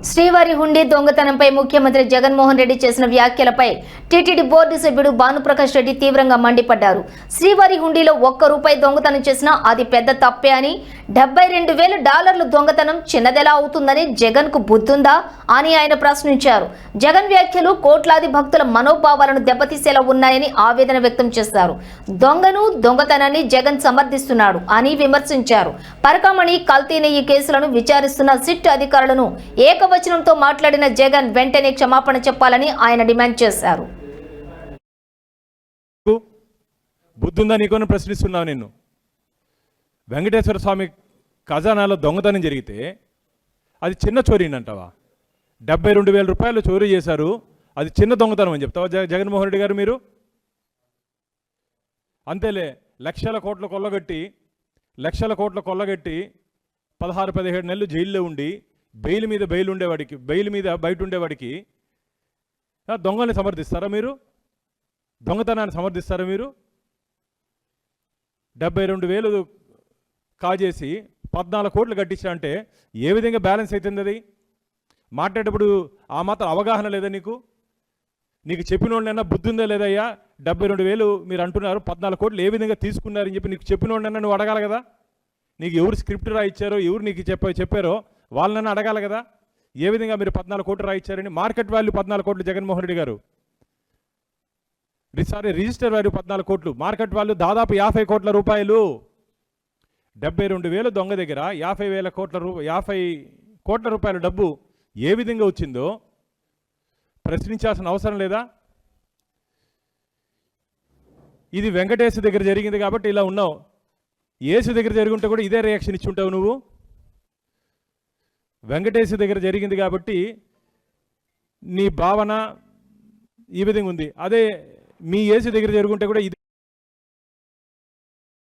శ్రీవారి హుండీ దొంగతనంపై ముఖ్యమంత్రి జగన్మోహన్ రెడ్డి చేసిన వ్యాఖ్యలపై టీటీడీ బోర్డు సభ్యుడు భానుప్రకాష్ రెడ్డి తీవ్రంగా మండిపడ్డారు. శ్రీవారి హుండీలో ₹1 దొంగతనం చేసినా అది పెద్ద తప్పే అని, $72,000 దొంగతనం చిన్నదెలా అవుతుందని జగన్ కు బుద్ధుందా అని ఆయన ప్రశ్నించారు. జగన్ వ్యాఖ్యలు కోట్లాది భక్తుల మనోభావాలను దెబ్బతీసేలా ఉన్నాయని ఆవేదన వ్యక్తం చేశారు. దొంగతనాన్ని జగన్ సమర్థిస్తున్నాడు అని విమర్శించారు. పరకామణి కల్తీ నెయ్యి కేసులను విచారిస్తున్న సిట్ అధికారులను ఏకవచనంతో మాట్లాడిన జగన్ వెంటనే క్షమాపణ చెప్పాలని ఆయన డిమాండ్ చేశారు. బుద్ధుందా నీకు ప్రశ్నిస్తున్నావు. నిన్ను వెంకటేశ్వర స్వామి ఖజానాలో దొంగతనం జరిగితే అది చిన్న చోరీని అంటావా? ₹72,000 చోరీ చేశారు, అది చిన్న దొంగతనం అని చెప్తావా జగన్మోహన్ రెడ్డి గారు? మీరు అంతేలే, లక్షల కోట్ల కొల్లగట్టి 16-17 నెలలు జైల్లో ఉండి బెయిల్ మీద బయట ఉండేవాడికి దొంగల్ని సమర్థిస్తారా మీరు? దొంగతనాన్ని సమర్థిస్తారా మీరు? 72,000 కాజేసి 14 కోట్లు కట్టించా అంటే ఏ విధంగా బ్యాలెన్స్ అవుతుంది? అది మాట్లాడేటప్పుడు ఆ మాత్రం అవగాహన లేదా నీకు చెప్పిన వాళ్ళైనా బుద్ధి ఉందా లేదయ్యా? 72,000 మీరు అంటున్నారు, 14 కోట్లు ఏ విధంగా తీసుకున్నారని చెప్పి నీకు చెప్పిన వాళ్ళైనా నువ్వు అడగాలి కదా. నీకు ఎవరు స్క్రిప్ట్ రాయిచ్చారో, ఎవరు నీకు చెప్పారో వాళ్ళనైనా అడగాలి కదా. ఏ విధంగా మీరు 14 కోట్లు రాయిచ్చారని? మార్కెట్ వాల్యూ 14 కోట్లు జగన్మోహన్ రెడ్డి గారు, రిజిస్టర్ వాల్యూ 14 కోట్లు, మార్కెట్ వాల్యూ దాదాపు 50 కోట్ల రూపాయలు. 72,000 దొంగ దగ్గర 50 కోట్ల రూపాయల డబ్బు ఏ విధంగా వచ్చిందో ప్రశ్నించాల్సిన అవసరం లేదా? ఇది వెంకటేశ్ దగ్గర జరిగింది కాబట్టి ఇలా ఉన్నావు. యేసు దగ్గర జరిగి ఉంటే కూడా ఇదే రియాక్షన్ ఇచ్చి ఉంటావు నువ్వు. వెంకటేశ్ దగ్గర జరిగింది కాబట్టి నీ భావన ఈ విధంగా ఉంది. అదే మీ యేసు దగ్గర జరుగుంటే కూడా